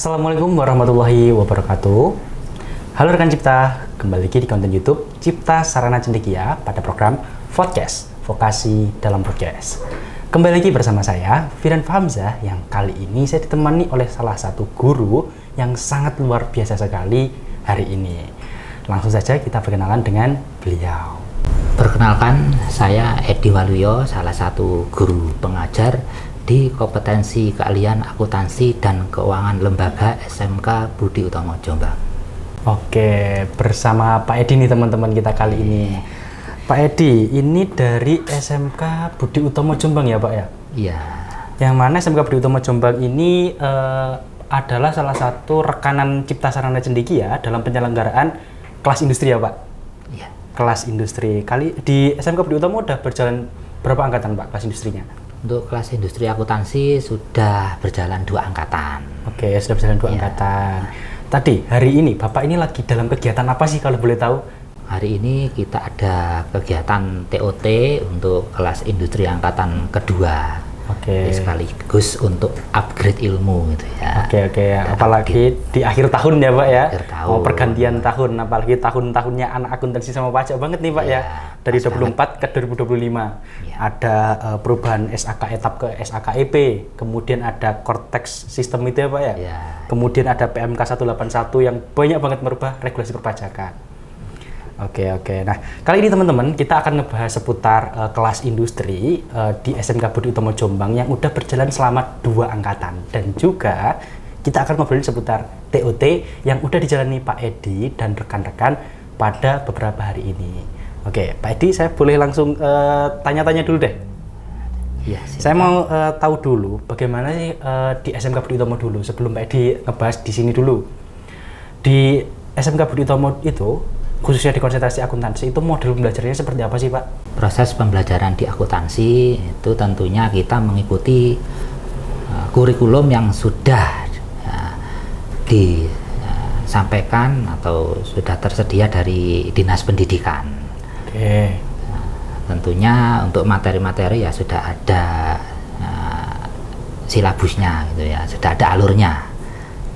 Assalamualaikum warahmatullahi wabarakatuh. Halo rekan Cipta, kembali lagi di konten YouTube Cipta Sarana Cendekia pada program Podcast Vokasi dalam Podcast. Kembali lagi bersama saya Firan Fahamzah, yang kali ini saya ditemani oleh salah satu guru yang sangat luar biasa sekali hari ini. Langsung saja kita perkenalan dengan beliau. Perkenalkan, saya Edi Waluyo, salah satu guru pengajar di kompetensi keahlian akuntansi dan keuangan lembaga SMK Budi Utomo Jombang. Oke, bersama Pak Edi nih teman-teman kita kali ini. Pak Edi, ini dari SMK Budi Utomo Jombang ya Pak ya? Iya. Yang mana SMK Budi Utomo Jombang ini adalah salah satu rekanan Cipta Sarana Cendekia dalam penyelenggaraan kelas industri ya Pak? Iya. Kelas industri. Kali di SMK Budi Utomo udah berjalan berapa angkatan Pak kelas industrinya? Untuk kelas industri akuntansi sudah berjalan 2 angkatan. Oke, sudah berjalan 2 angkatan. Tadi, hari ini Bapak ini lagi dalam kegiatan apa sih kalau boleh tahu? Hari ini kita ada kegiatan TOT untuk kelas industri angkatan kedua. Oke. Sekaligus untuk upgrade ilmu gitu ya. Oke. Apalagi di akhir tahun ya Pak ya. Akhir tahun. Mau pergantian tahun, apalagi tahun-tahunnya anak akuntansi sama pajak banget nih Pak ya. Dari 24 ke 2025. Ya. Ada perubahan SAK etap ke SAKEP, kemudian ada Cortex sistem itu ya Pak ya. Ya. Kemudian ada PMK 181 yang banyak banget merubah regulasi perpajakan. Oke. Nah, kali ini teman-teman kita akan ngebahas seputar kelas industri di SMK Budi Utomo Jombang yang udah berjalan selama 2 angkatan, dan juga kita akan ngobrolin seputar TOT yang udah dijalani Pak Edi dan rekan-rekan pada beberapa hari ini. Oke, Pak Edi, saya boleh langsung tanya-tanya dulu deh. Iya. Saya mau tahu dulu bagaimana sih di SMK Budi Utomo dulu sebelum Pak Edi ngebahas di sini dulu. Di SMK Budi Utomo itu, khususnya di konsentrasi akuntansi, itu model pembelajarannya seperti apa sih Pak? Proses pembelajaran di akuntansi itu tentunya kita mengikuti kurikulum yang sudah disampaikan atau sudah tersedia dari Dinas Pendidikan. Oke. Tentunya untuk materi-materi ya sudah ada silabusnya gitu ya, sudah ada alurnya.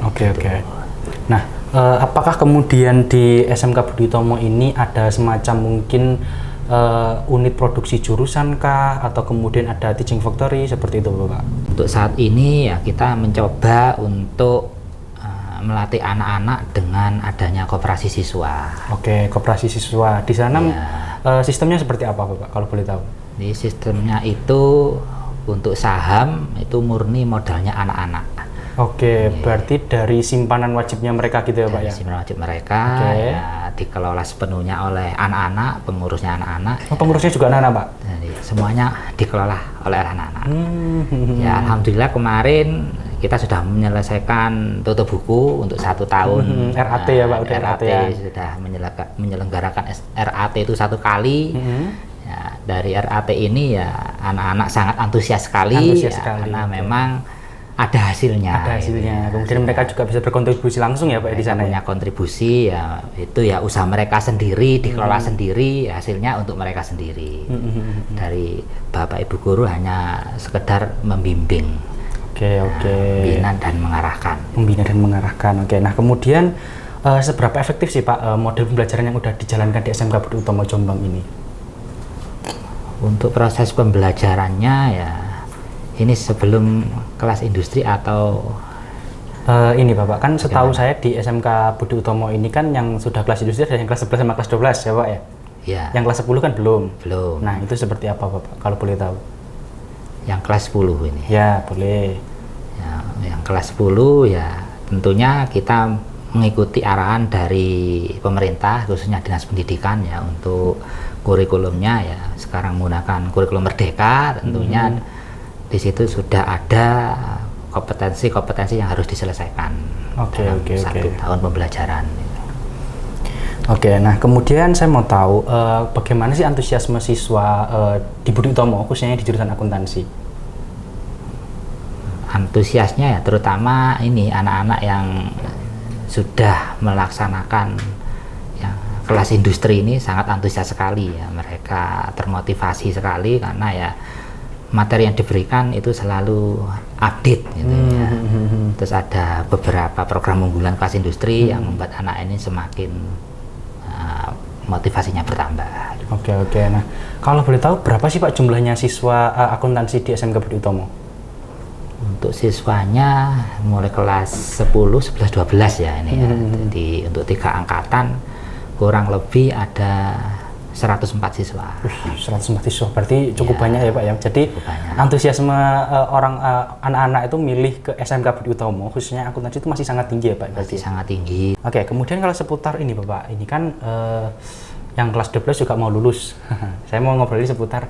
Oke. Nah, apakah kemudian di SMK Budi Utomo ini ada semacam mungkin unit produksi jurusan kah, atau kemudian ada teaching factory seperti itu Pak? Untuk saat ini ya kita mencoba untuk melatih anak-anak dengan adanya koperasi siswa. Oke, koperasi siswa. Di sana sistemnya seperti apa Pak kalau boleh tahu? Di sistemnya itu untuk saham itu murni modalnya anak-anak. Oke, berarti dari simpanan wajibnya mereka gitu ya Pak ya? Simpanan wajib mereka ya dikelola sepenuhnya oleh anak-anak, pengurusnya anak-anak. Oh, pengurusnya juga anak-anak Pak? Jadi semuanya dikelola oleh anak-anak. Ya, alhamdulillah kemarin kita sudah menyelesaikan tutup buku untuk 1 tahun. RAT ya Pak, udah RAT ya? Sudah menyelenggarakan RAT itu 1 kali. Ya, dari RAT ini ya anak-anak sangat antusias sekali, karena memang ada hasilnya. Kemudian mereka juga bisa berkontribusi langsung ya Pak di sana. Punya kontribusi ya, itu ya usaha mereka sendiri, dikelola sendiri, hasilnya untuk mereka sendiri. Dari Bapak Ibu guru hanya sekedar membimbing. Oke. Membina dan mengarahkan. Oke. Nah, kemudian seberapa efektif sih Pak model pembelajaran yang udah dijalankan di SMK Budi Utomo Jombang ini? Untuk proses pembelajarannya ya, ini sebelum kelas industri atau ini Bapak, kan setahu saya di SMK Budi Utomo ini kan yang sudah kelas industri ada yang kelas 11 sama kelas 12 ya Pak ya? Iya. Yang kelas 10 kan belum? Belum. Nah, itu seperti apa Bapak kalau boleh tahu? Yang kelas 10 ini. Ya, boleh. Ya, yang kelas 10 ya tentunya kita mengikuti arahan dari pemerintah, khususnya Dinas Pendidikan ya, untuk kurikulumnya ya sekarang menggunakan kurikulum Merdeka. Tentunya di situ sudah ada kompetensi-kompetensi yang harus diselesaikan dalam 1 tahun pembelajaran. Oke, nah kemudian saya mau tahu bagaimana sih antusiasme siswa di Budi Utomo, khususnya di jurusan akuntansi? Antusiasnya ya terutama ini anak-anak yang sudah melaksanakan kelas industri ini sangat antusias sekali ya. Mereka termotivasi sekali karena ya materi yang diberikan itu selalu update gitu ya. Terus ada beberapa program unggulan kelas industri yang membuat anak ini semakin motivasinya bertambah. Oke. Nah, kalau boleh tahu berapa sih Pak jumlahnya siswa akuntansi di SMK Budi Utomo? Untuk siswanya mulai kelas 10, 11, 12 ya ini ya. Jadi untuk 3 angkatan kurang lebih ada 104 siswa. 104 siswa, berarti cukup banyak ya Pak ya. Jadi antusiasme anak-anak itu milih ke SMK Budi Utomo, khususnya akuntansi itu masih sangat tinggi ya Pak? Masih sangat tinggi. Oke, kemudian kalau seputar ini Bapak, ini kan yang kelas 12 juga mau lulus. Saya mau ngobrolin seputar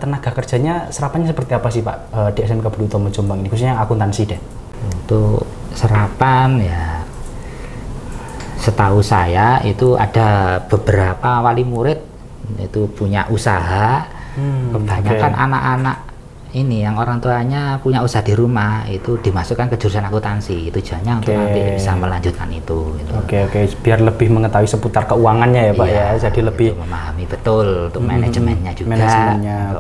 tenaga kerjanya, serapannya seperti apa sih Pak di SMK Budi Utomo Jombang ini, khususnya akuntansi deh? Untuk serapan ya, setahu saya itu ada beberapa wali murid itu punya usaha. Kebanyakan anak-anak ini yang orang tuanya punya usaha di rumah itu dimasukkan ke jurusan akuntansi, tujuannya untuk nanti bisa melanjutkan itu gitu. Oke, biar lebih mengetahui seputar keuangannya ya Pak ya, jadi lebih memahami betul untuk manajemennya juga,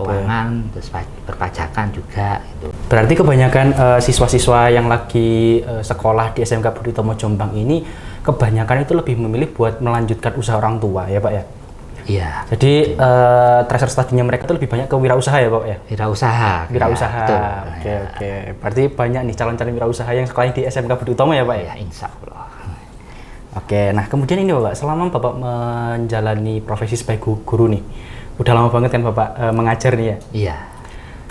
keuangan, terus perpajakan juga gitu. Berarti kebanyakan siswa-siswa yang lagi sekolah di SMK Budi Utomo Jombang ini kebanyakan itu lebih memilih buat melanjutkan usaha orang tua ya Pak ya? Iya. Jadi tracer studinya mereka itu lebih banyak ke wirausaha ya Pak ya? Wirausaha. Oke. Berarti banyak nih calon-calon wirausaha yang sekolah di SMK Budi Utomo ya Pak ya? Insya Allah. Oke, nah kemudian ini Bapak, selama Bapak menjalani profesi sebagai guru nih, udah lama banget kan Bapak mengajar nih ya? Iya.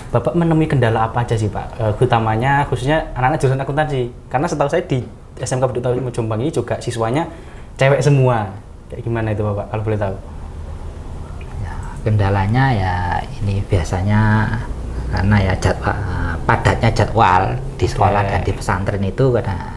Bapak menemui kendala apa aja sih Pak? Utamanya khususnya anak-anak jurusan akuntansi, karena setahu saya di SMK Budi Utomo Jombang ini juga siswanya cewek semua. Kayak gimana itu Bapak, kalau boleh tahu? Kendalanya ya ini biasanya karena ya padatnya jadwal di sekolah dan di pesantren itu karena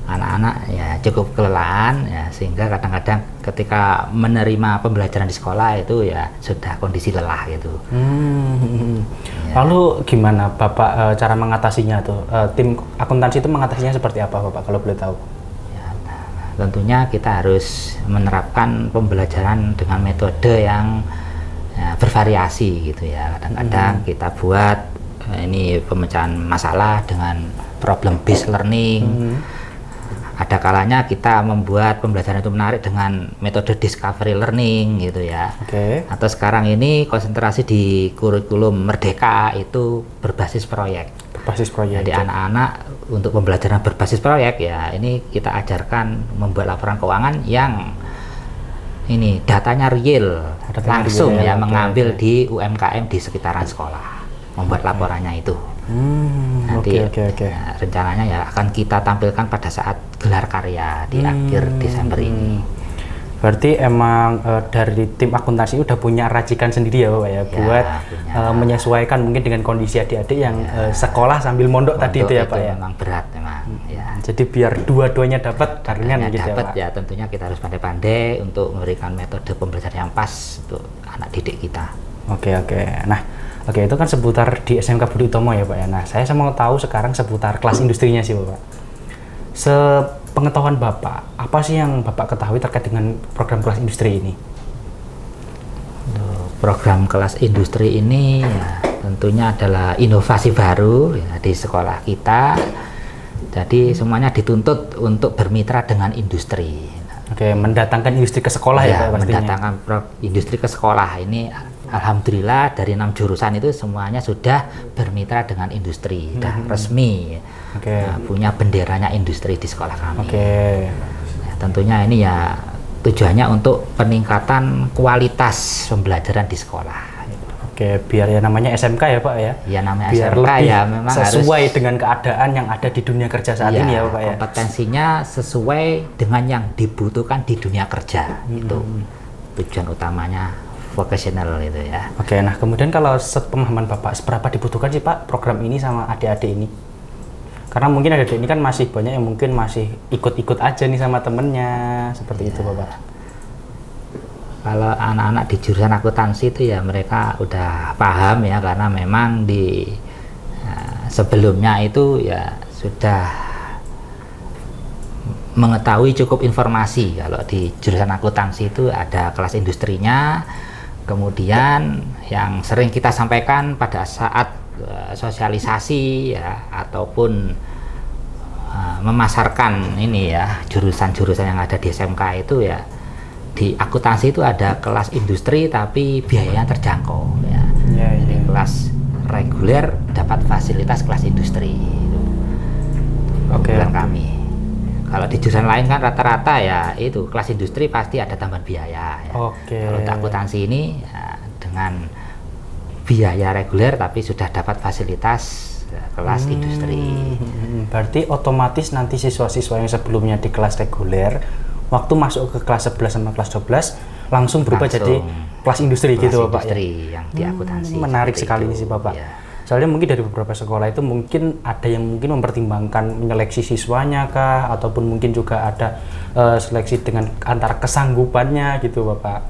anak-anak ya cukup kelelahan ya, sehingga kadang-kadang ketika menerima pembelajaran di sekolah itu ya sudah kondisi lelah gitu. Ya. Lalu gimana Bapak cara mengatasinya tuh? Tim akuntansi itu mengatasinya seperti apa Bapak, kalau boleh tahu? Ya, tentunya kita harus menerapkan pembelajaran dengan metode yang bervariasi gitu ya. Kadang-kadang kita buat ini pemecahan masalah dengan problem based learning. Ada kalanya kita membuat pembelajaran itu menarik dengan metode discovery learning gitu ya. Atau sekarang ini konsentrasi di kurikulum Merdeka itu berbasis proyek. Jadi anak-anak untuk pembelajaran berbasis proyek ya ini kita ajarkan membuat laporan keuangan yang ini datanya real, langsung ya, mengambil di UMKM di sekitaran sekolah, membuat laporannya itu. Nanti ya, rencananya ya akan kita tampilkan pada saat gelar karya di akhir Desember ini. Berarti emang dari tim akuntansi udah punya racikan sendiri ya Bapak ya, buat menyesuaikan mungkin dengan kondisi adik-adik yang sekolah sambil mondok tadi itu ya Pak ya. Memang berat memang. Ya. Jadi biar dua-duanya dapat barengan gitu dapat ya Pak. Ya tentunya kita harus pandai-pandai untuk memberikan metode pembelajaran yang pas untuk anak didik kita. Oke. Nah, itu kan seputar di SMK Budi Utomo ya Pak ya. Nah, saya mau tahu sekarang seputar kelas industrinya sih Bapak. Sepengetahuan Bapak, apa sih yang Bapak ketahui terkait dengan program kelas industri ini? Program kelas industri ini ya, tentunya adalah inovasi baru ya, di sekolah kita. Jadi semuanya dituntut untuk bermitra dengan industri. Oke, mendatangkan industri ke sekolah ya Pak pastinya. Mendatangkan industri ke sekolah ini. Alhamdulillah dari 6 jurusan itu semuanya sudah bermitra dengan industri, sudah resmi, punya benderanya industri di sekolah kami. Ya, tentunya ini ya tujuannya untuk peningkatan kualitas pembelajaran di sekolah. Biar ya namanya SMK ya Pak ya. Ya namanya biar SMK lebih ya memang sesuai harus, dengan keadaan yang ada di dunia kerja saat ini ya Pak ya. Kompetensinya sesuai dengan yang dibutuhkan di dunia kerja itu tujuan utamanya. Vocational itu ya. Nah kemudian kalau sepemahaman Bapak, seberapa dibutuhkan sih Pak program ini sama adik-adik ini? Karena mungkin adik-adik ini kan masih banyak yang mungkin masih ikut-ikut aja nih sama temennya, seperti itu Bapak. Kalau anak-anak di jurusan akuntansi itu ya mereka udah paham ya, karena memang di sebelumnya itu ya sudah mengetahui cukup informasi. Kalau di jurusan akuntansi itu ada kelas industrinya. Kemudian yang sering kita sampaikan pada saat sosialisasi ya ataupun memasarkan ini ya jurusan-jurusan yang ada di SMK itu ya, di akuntansi itu ada kelas industri tapi biayanya terjangkau ya. Jadi kelas reguler dapat fasilitas kelas industri itu. Kami. Kalau di jurusan lain kan rata-rata ya itu kelas industri pasti ada tambahan biaya ya. Kalau untuk akuntansi ini ya, dengan biaya reguler tapi sudah dapat fasilitas kelas industri. Berarti otomatis nanti siswa-siswa yang sebelumnya di kelas reguler waktu masuk ke kelas 11 sama kelas 12 langsung berubah jadi kelas industri gitu Bapak ya. Yang di akuntansi. Menarik sekali sih Bapak. Ya. Soalnya mungkin dari beberapa sekolah itu mungkin ada yang mungkin mempertimbangkan menyeleksi siswanya kah, ataupun mungkin juga ada seleksi dengan antara kesanggupannya gitu Bapak.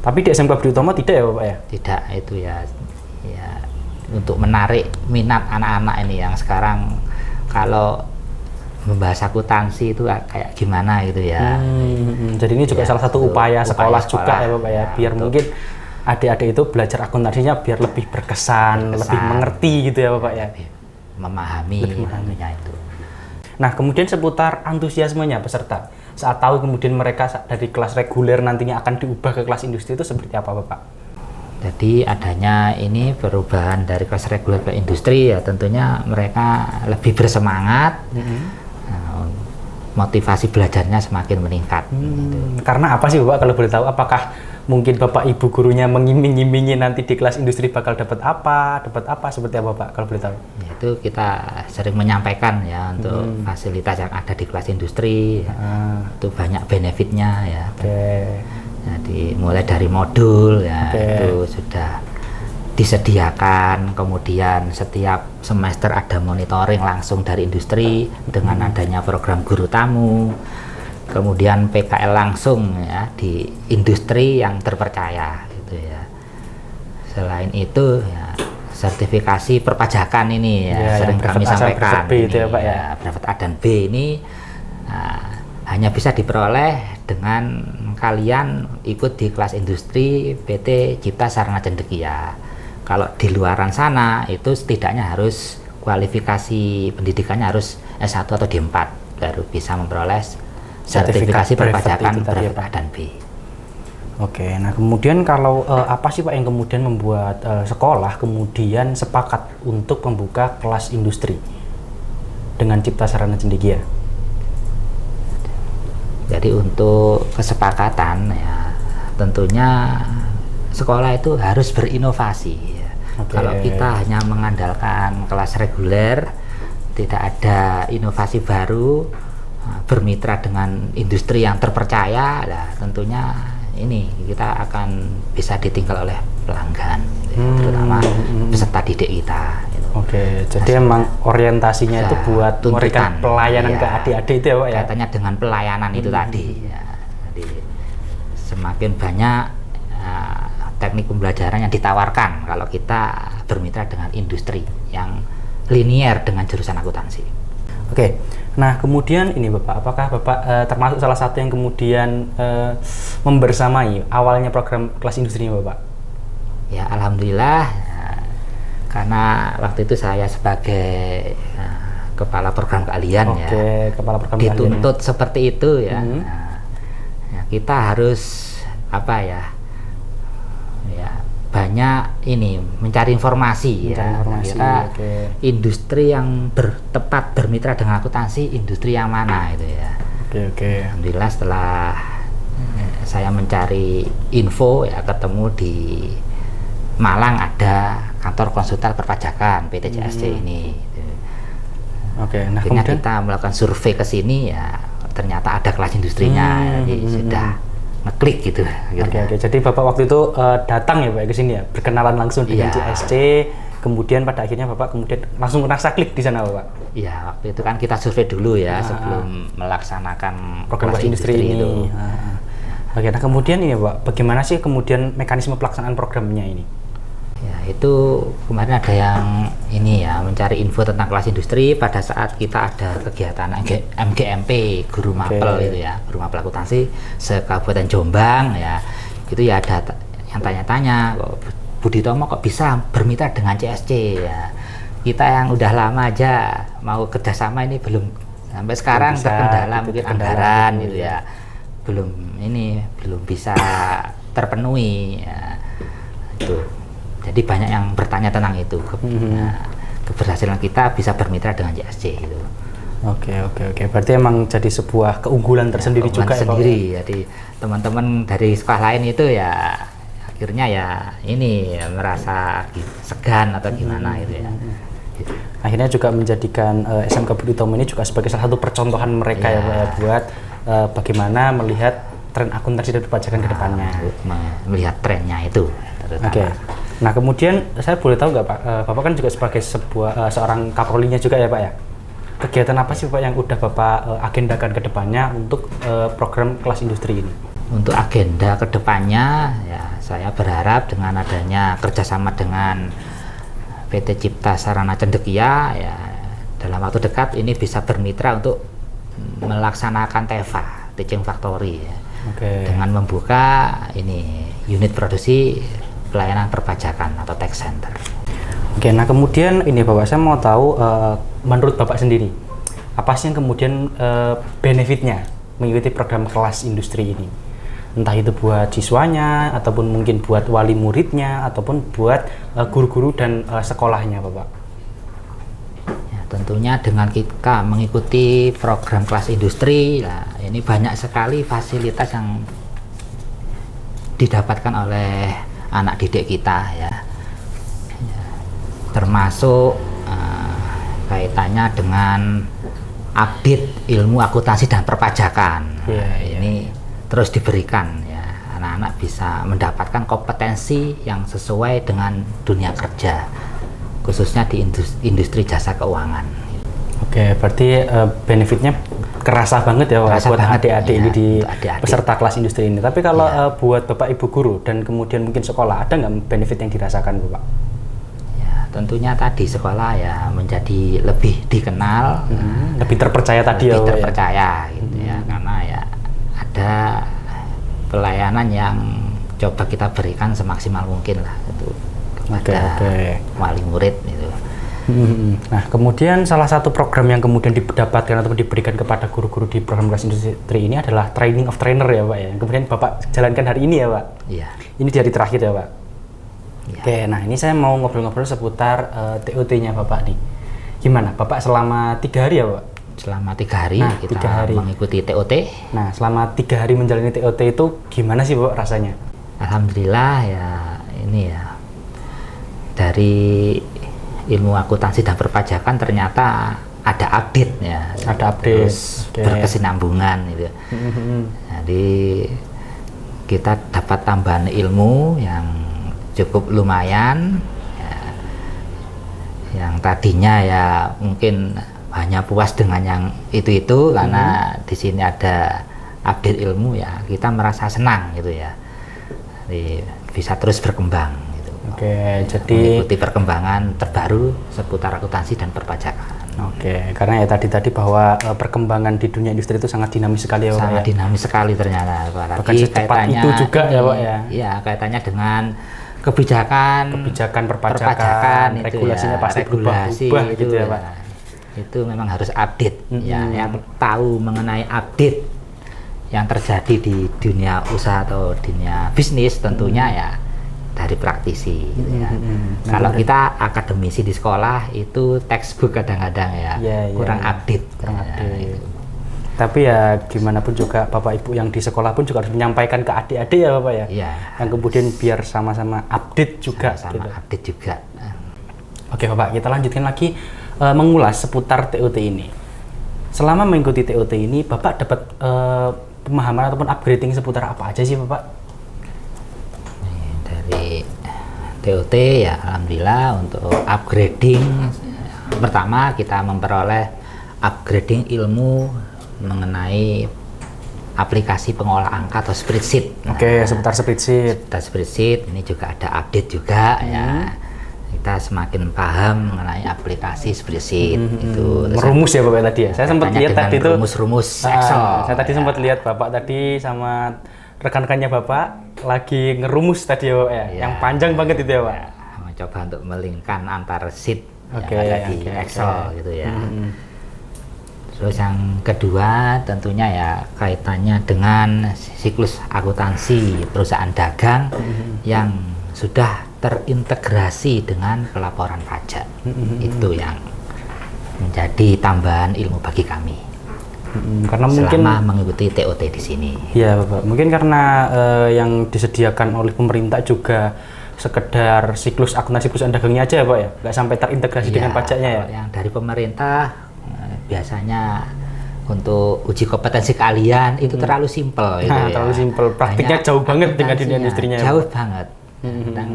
Tapi di SMK Budi Utomo tidak ya Bapak ya? Tidak, itu ya untuk menarik minat anak-anak ini yang sekarang kalau membahas akuntansi itu kayak gimana gitu ya. Jadi ini juga salah satu upaya sekolah juga ya Bapak ya, biar mungkin adik-adik itu belajar akuntansinya biar lebih berkesan, lebih mengerti gitu ya Bapak ya. Memahami itu. Nah, kemudian seputar antusiasmenya peserta saat tahu kemudian mereka dari kelas reguler nantinya akan diubah ke kelas industri itu seperti apa Bapak? Jadi adanya ini perubahan dari kelas reguler ke industri ya tentunya mereka lebih bersemangat, motivasi belajarnya semakin meningkat. Gitu. Karena apa sih Bapak kalau boleh tahu? Apakah mungkin Bapak Ibu gurunya mengiming-imingi nanti di kelas industri bakal dapat apa seperti apa Pak kalau boleh tahu? Itu kita sering menyampaikan ya untuk fasilitas yang ada di kelas industri, itu banyak benefitnya ya. Jadi mulai dari modul ya itu sudah disediakan, kemudian setiap semester ada monitoring langsung dari industri dengan adanya program guru tamu, kemudian PKL langsung ya di industri yang terpercaya gitu ya. Selain itu ya sertifikasi perpajakan ini ya sering kami sampaikan ini, itu ya, Pak, ya. Brevet A dan B ini hanya bisa diperoleh dengan kalian ikut di kelas industri PT Cipta Sarana Cendekia. Kalau di luaran sana itu setidaknya harus kualifikasi pendidikannya harus S1 atau D4 baru bisa memperoleh sertifikasi perpajakan brevet A dan B. Oke, nah kemudian kalau apa sih Pak yang kemudian membuat sekolah kemudian sepakat untuk membuka kelas industri dengan Cipta Sarana Cendekia? Jadi untuk kesepakatan ya tentunya sekolah itu harus berinovasi ya. Kalau kita hanya mengandalkan kelas reguler, tidak ada inovasi baru, bermitra dengan industri yang terpercaya, nah tentunya ini kita akan bisa ditinggal oleh pelanggan, terutama peserta didik kita. Jadi emang orientasinya itu buat memberikan pelayanan ke adik-adik itu ya Pak ya? Katanya dengan pelayanan itu tadi ya. Jadi semakin banyak teknik pembelajaran yang ditawarkan kalau kita bermitra dengan industri yang linier dengan jurusan akuntansi. Nah kemudian ini Bapak, apakah Bapak termasuk salah satu yang kemudian membersamai awalnya program kelas industri ini Bapak? Ya alhamdulillah. Karena waktu itu saya sebagai kepala program keahlian kepala program dituntut keahlian, seperti itu ya. Ya kita harus banyak ini mencari informasi. Kita industri yang tepat bermitra dengan akuntansi industri yang mana itu ya. Alhamdulillah setelah saya mencari info ya ketemu di Malang ada kantor konsultan perpajakan PT CSC ini. Nah akhirnya kemudian kita melakukan survei ke sini ya ternyata ada kelas industrinya, jadi sudah ngeklik gitu. Jadi Bapak waktu itu datang ya Pak ke sini ya, berkenalan langsung dengan CSC, kemudian pada akhirnya Bapak kemudian langsung merasa klik di sana Bapak. Iya, waktu itu kan kita survei dulu ya sebelum melaksanakan program kelas industri itu. Nah kemudian ini Pak, bagaimana sih kemudian mekanisme pelaksanaan programnya ini? Ya itu kemarin ada yang ini ya mencari info tentang kelas industri pada saat kita ada kegiatan MGMP guru mapel itu ya, guru mapel akuntansi se-Kabupaten Jombang ya, itu ya ada yang tanya-tanya Budi Utomo kok bisa bermitra dengan CSC ya. Kita yang udah lama aja mau kerjasama ini belum sampai sekarang bisa, terkendala gitu, mungkin terkendala anggaran gitu, gitu ya. Belum bisa terpenuhi ya. Itu. Jadi banyak yang bertanya tentang itu. Keberhasilan kita bisa bermitra dengan CSC gitu. Oke. Berarti emang jadi sebuah keunggulan tersendiri juga ya, Pak? Jadi teman-teman dari sekolah lain itu ya akhirnya ya ini ya, merasa segan atau gimana gitu ya. Akhirnya juga menjadikan SMK Budi Utomo ini juga sebagai salah satu percontohan mereka ya, Pak, ya, buat bagaimana melihat tren akuntansi dan perpajakan ke depannya. Melihat trennya itu. Oke. Nah, kemudian saya boleh tahu nggak, Pak? Bapak kan juga sebagai seorang kaprolinya juga ya, Pak ya? Kegiatan apa sih, Pak, yang udah Bapak agendakan ke depannya untuk program kelas industri ini? Untuk agenda ke depannya, ya saya berharap dengan adanya kerjasama dengan PT Cipta Sarana Cendekia, ya dalam waktu dekat ini bisa bermitra untuk melaksanakan TEFA, Teaching Factory, ya. Dengan membuka ini unit produksi pelayanan perpajakan atau tax center. Oke, nah kemudian ini Bapak, saya mau tahu menurut Bapak sendiri, apa sih yang kemudian benefitnya mengikuti program kelas industri ini? Entah itu buat siswanya, ataupun mungkin buat wali muridnya, ataupun buat guru-guru dan sekolahnya, Bapak. Ya, tentunya dengan kita mengikuti program kelas industri, nah, ini banyak sekali fasilitas yang didapatkan oleh anak didik kita ya. Termasuk kaitannya dengan update ilmu akuntansi dan perpajakan. Ini terus diberikan ya, anak-anak bisa mendapatkan kompetensi yang sesuai dengan dunia kerja, khususnya di industri jasa keuangan. Oke, berarti benefitnya kerasa banget ya buat adik-adik ini di peserta kelas industri ini. Tapi kalau buat Bapak Ibu guru dan kemudian mungkin sekolah, ada nggak benefit yang dirasakan, Bapak? Tentunya tadi sekolah ya menjadi lebih dikenal, lebih terpercaya tadi lebih terpercaya gitu ya, karena ya ada pelayanan yang coba kita berikan semaksimal mungkin lah itu kepada wali murid itu. Nah, kemudian salah satu program yang kemudian didapatkan atau diberikan kepada guru-guru di program kelas industri ini adalah training of trainer ya, Pak ya. Yang kemudian Bapak jalankan hari ini ya, Pak. Iya. Ini di hari terakhir ya, Pak. Ya. Oke, nah ini saya mau ngobrol-ngobrol seputar TOT-nya Bapak nih. Gimana, Bapak selama 3 hari ya, Pak? Selama 3 hari kita mengikuti TOT. Nah, selama 3 hari menjalani TOT itu gimana sih, Bapak, rasanya? Alhamdulillah ya, ini ya dari ilmu akuntansi dan perpajakan ternyata ada update ya. Ada update. Terus berkesinambungan gitu. Jadi kita dapat tambahan ilmu yang cukup lumayan ya, yang tadinya ya mungkin hanya puas dengan yang itu karena di sini ada update ilmu ya, kita merasa senang gitu ya. Jadi bisa terus berkembang gitu. Oke, jadi mengikuti perkembangan terbaru seputar akuntansi dan perpajakan. Oke, karena ya tadi bahwa perkembangan di dunia industri itu sangat dinamis sekali ya, Pak. Sangat dinamis sekali ternyata, bahkan secepat itu juga ya, Pak ya. Iya, kaitannya dengan kebijakan perpajakan regulasinya ya, pasti berubah gitu ya, Pak. Itu memang harus update ya, yang tahu mengenai update yang terjadi di dunia usaha atau dunia bisnis tentunya ya dari praktisi gitu ya. Kalau kita akademisi di sekolah itu textbook kadang-kadang ya, kurang update. Gitu. Tapi ya gimana pun juga Bapak Ibu yang di sekolah pun juga harus menyampaikan ke adik-adik ya, Bapak ya. Yang kemudian biar sama-sama update juga. Update juga. Oke, Bapak, kita lanjutkan lagi mengulas seputar TOT ini. Selama mengikuti TOT ini, Bapak dapat pemahaman ataupun upgrading seputar apa aja sih, Bapak? Dari TOT ya alhamdulillah untuk upgrading, pertama kita memperoleh upgrading ilmu mengenai aplikasi pengolah angka atau spreadsheet. Oke, seputar spreadsheet. Seputar spreadsheet ini juga ada update juga ya. Kita semakin paham mengenai aplikasi spreadsheet itu. Merumus ya Bapak tadi ya. Saya sempat lihat tadi itu rumus-rumus Excel. Saya tadi sempat lihat Bapak tadi sama rekan-rekannya Bapak lagi ngerumus tadi ya Pak ya, yang panjang banget itu ya Pak. Mencoba untuk melingkan antar sheet Oke, yang ada di oke, Excel oke. gitu ya. Terus yang kedua tentunya ya kaitannya dengan siklus akuntansi perusahaan dagang yang sudah terintegrasi dengan pelaporan pajak. Itu yang menjadi tambahan ilmu bagi kami. Karena mungkin Selama mengikuti TOT di sini. ya Bapak, mungkin karena yang disediakan oleh pemerintah juga sekedar siklus akuntansi perusahaan dagangnya aja ya Pak ya, nggak sampai terintegrasi dengan pajaknya ya. Kalau yang dari pemerintah biasanya untuk uji kompetensi keahlian itu terlalu simpel gitu ya. Terlalu simpel, praktiknya Hanya jauh banget dengan dunia akuntansinya industrinya ya, jauh Pak. banget. Dan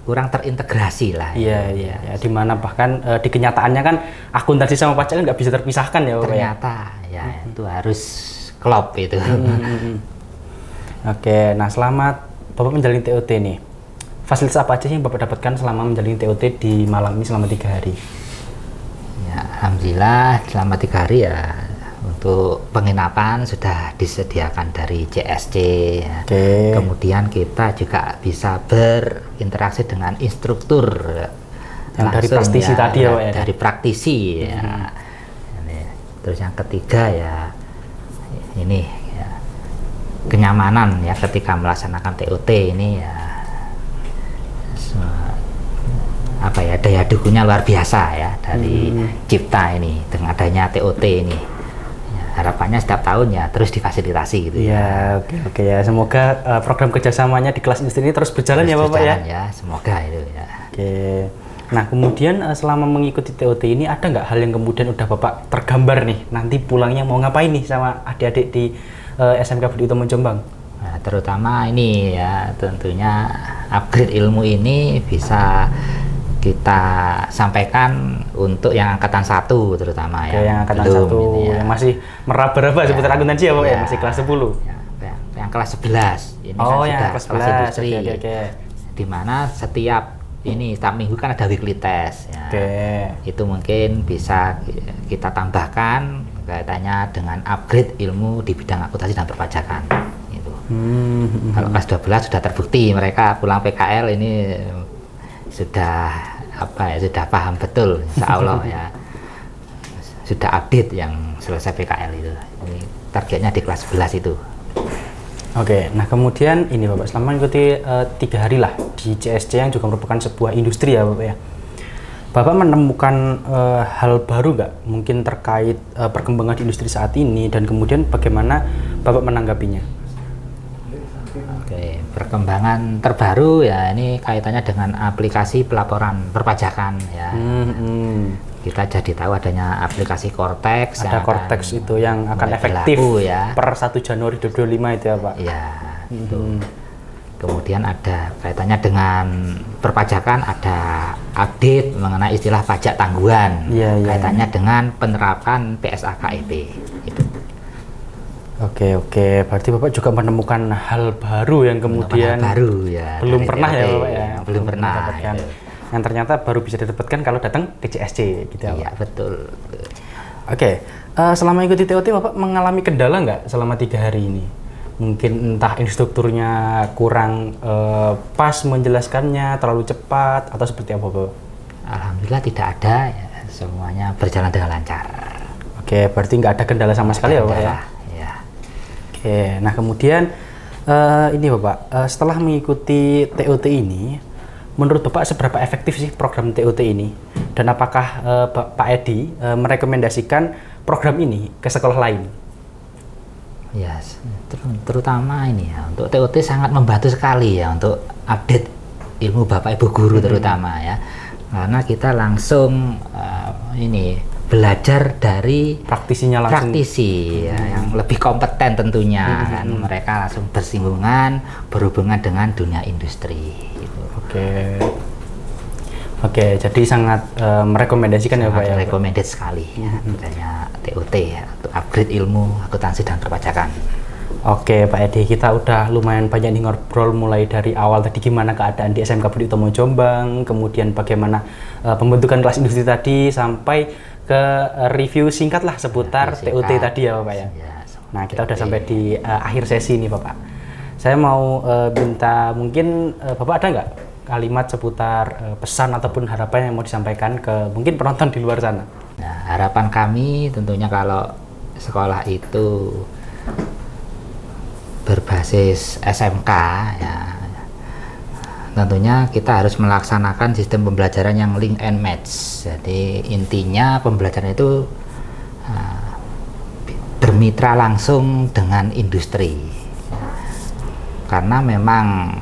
kurang terintegrasi lah. Iya, iya, ya. Dimana bahkan di kenyataannya kan akuntansi sama pajak kan nggak bisa terpisahkan ya Bapak ya. Ternyata ya itu harus klop itu. Oke, nah selama Bapak menjalani TOT nih, fasilitas apa aja yang Bapak dapatkan selama menjalani TOT di Malang ini selama 3 hari? Ya, alhamdulillah selama 3 hari ya untuk penginapan sudah disediakan dari CSC ya. Oke. Kemudian kita juga bisa berinteraksi dengan instruktur Yang dari langsung praktisi tadi ya, Pak ya? dari praktisi ya. Ini. Terus yang ketiga ya ini ya, kenyamanan ya ketika melaksanakan TOT ini ya apa ya daya dukungnya luar biasa ya dari Cipta ini dengan adanya TOT ini ya, harapannya setiap tahun ya terus difasilitasi gitu Ya, oke ya. Semoga program kerjasamanya di kelas industri ini terus berjalan ya Bapak ya. ya semoga itu ya. Oke. Nah kemudian selama mengikuti TOT ini ada nggak hal yang kemudian udah Bapak tergambar nih nanti pulangnya mau ngapain nih sama adik-adik di SMK Budi Utomo Jombang? Nah, terutama ini ya tentunya upgrade ilmu ini bisa kita sampaikan untuk yang angkatan 1 terutama Oke, ya. yang angkatan Belum 1 ini ya. yang masih meraba-raba seputar akuntansi ya Pak ya, masih kelas 10. Ya, yang kelas 11 ini Oh, kan yang sudah kelas kelas 11. industri. Oke. Di mana setiap minggu kan ada weekly test ya. Oke. Itu mungkin bisa kita tambahkan kaitannya dengan upgrade ilmu di bidang akuntansi dan perpajakan gitu. Kalau kelas 12 sudah terbukti mereka pulang PKL ini sudah sudah paham betul insya Allah ya sudah update yang selesai PKL itu. Ini targetnya di kelas 11 itu. Oke, nah kemudian ini Bapak selama mengikuti 3 hari lah di CSC yang juga merupakan sebuah industri ya Bapak ya. Bapak menemukan hal baru nggak mungkin terkait perkembangan di industri saat ini dan kemudian bagaimana Bapak menanggapinya? Oke, perkembangan terbaru ya ini kaitannya dengan aplikasi pelaporan perpajakan ya. Kita jadi tahu adanya aplikasi Cortex. Ada Cortex itu yang akan efektif ya. per 1 Januari 2025 itu ya Pak? Ya, itu. Kemudian ada kaitannya dengan perpajakan, ada update mengenai istilah pajak tangguhan. Kaitannya dengan penerapan PSAKEP. Itu. Oke, berarti Bapak juga menemukan hal baru yang kemudian baru ya. Belum pernah ya Bapak ya? Belum pernah. Mendapatkan. Yang ternyata baru bisa didapatkan kalau datang ke CSC gitu ya Pak? Iya, betul. Oke, selama ikuti TOT Bapak mengalami kendala nggak selama 3 hari ini? Mungkin entah instrukturnya kurang pas menjelaskannya, terlalu cepat, atau seperti apa Bapak? Alhamdulillah tidak ada, ya, semuanya berjalan dengan lancar. Oke, berarti nggak ada kendala sama sekali ya Bapak ya? Ya. Oke, nah kemudian ini Bapak, setelah mengikuti TOT ini, menurut Bapak seberapa efektif sih program TOT ini? Dan apakah Pak Edi merekomendasikan program ini ke sekolah lain? Ya, terutama ini ya untuk TOT sangat membantu sekali ya untuk update ilmu Bapak Ibu guru terutama ya, karena kita langsung belajar dari praktisinya langsung. Praktisi ya, yang lebih kompeten tentunya kan mereka langsung bersinggungan berhubungan dengan dunia industri. Gitu. Oke, jadi sangat merekomendasikan ya Pak ya? Recommended sekali ya, adanya TOT ya, untuk upgrade ilmu akuntansi dan perpajakan. Oke Pak Edi, kita udah lumayan banyak nih ngobrol mulai dari awal tadi gimana keadaan di SMK Budi Utomo Jombang, kemudian bagaimana pembentukan kelas industri tadi, sampai ke review singkat lah seputar TOT tadi ya Bapak ya? Nah kita udah sampai di akhir sesi nih Bapak. Saya mau minta mungkin Bapak ada nggak kalimat seputar pesan ataupun harapan yang mau disampaikan ke mungkin penonton di luar sana? Nah, harapan kami tentunya kalau sekolah itu berbasis SMK ya, tentunya kita harus melaksanakan sistem pembelajaran yang link and match. Jadi intinya pembelajaran itu bermitra langsung dengan industri, karena memang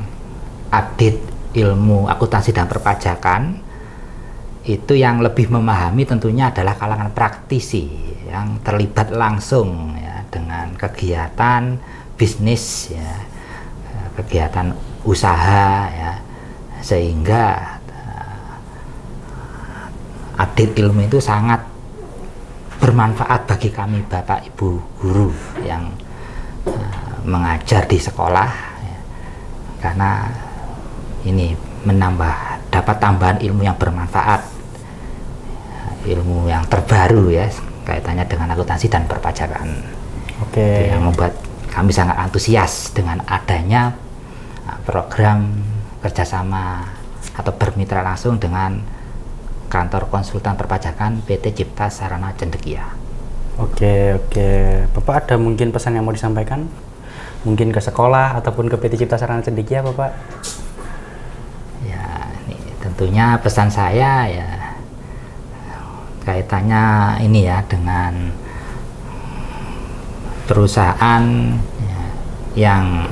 update ilmu akuntansi dan perpajakan itu yang lebih memahami tentunya adalah kalangan praktisi yang terlibat langsung ya dengan kegiatan bisnis ya, kegiatan usaha ya, sehingga update ilmu itu sangat bermanfaat bagi kami Bapak Ibu guru yang mengajar di sekolah ya, karena ini dapat tambahan ilmu yang bermanfaat, ilmu yang terbaru ya kaitannya dengan akuntansi dan perpajakan. Oke. Yang membuat kami sangat antusias dengan adanya program kerjasama atau bermitra langsung dengan kantor konsultan perpajakan PT Cipta Sarana Cendekia. Oke. Bapak ada mungkin pesan yang mau disampaikan? Mungkin ke sekolah ataupun ke PT Cipta Sarana Cendekia, Bapak? Ya, ini tentunya pesan saya ya kaitannya ini ya dengan perusahaan ya, yang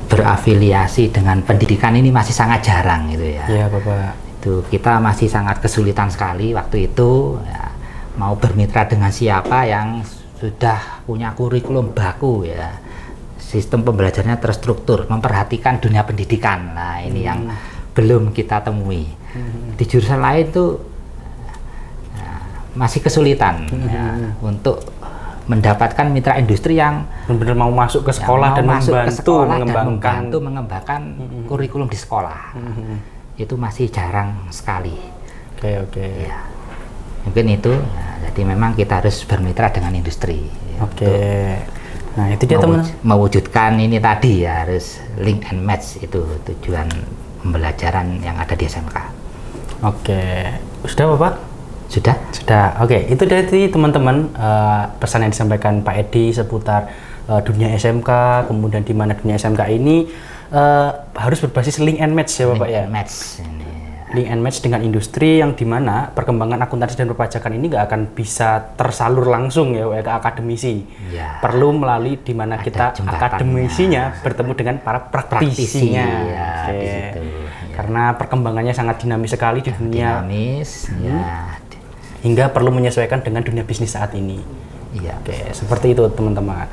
berafiliasi dengan pendidikan ini masih sangat jarang gitu ya. Iya, Bapak. Itu kita masih sangat kesulitan sekali waktu itu ya, mau bermitra dengan siapa yang sudah punya kurikulum baku ya. Sistem pembelajarannya terstruktur, memperhatikan dunia pendidikan. Nah, ini yang belum kita temui. Di jurusan lain tuh masih kesulitan ya, untuk mendapatkan mitra industri yang benar-benar mau masuk ke sekolah dan membantu mengembangkan kurikulum di sekolah. Itu masih jarang sekali. Oke. Ya, mungkin itu ya, jadi memang kita harus bermitra dengan industri ya, nah itu dia teman mewujudkan ini tadi ya, harus link and match, itu tujuan pembelajaran yang ada di SMK. Oke, sudah Bapak? Sudah. Oke, itu dari teman-teman pesan yang disampaikan Pak Edi seputar dunia SMK, kemudian di mana dunia SMK ini harus berbasis link and match ya Bapak ya. Link and match dengan industri, yang dimana perkembangan akuntansi dan perpajakan ini nggak akan bisa tersalur langsung ya ke akademisi. Ya. Perlu melalui di mana kita akademisinya bertemu dengan para praktisinya. Ya, karena perkembangannya sangat dinamis sekali di dunia. Hingga perlu menyesuaikan dengan dunia bisnis saat ini. Iya. Oke, seperti itu teman-teman.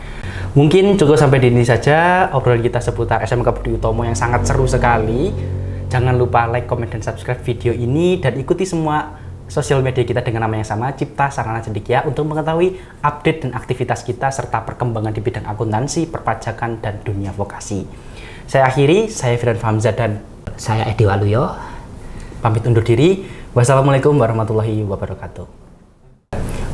Mungkin cukup sampai di sini saja obrolan kita seputar SMK Budi Utomo yang sangat seru sekali. Jangan lupa like, comment, dan subscribe video ini, dan ikuti semua sosial media kita dengan nama yang sama, Cipta Sarana Cendekia, untuk mengetahui update dan aktivitas kita serta perkembangan di bidang akuntansi, perpajakan, dan dunia vokasi. Saya akhiri, saya Firdan Famza dan saya Edi Waluyo. Pamit undur diri. Wassalamualaikum warahmatullahi wabarakatuh.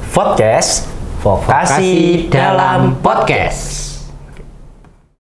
Podcast Vokasi dalam Podcast.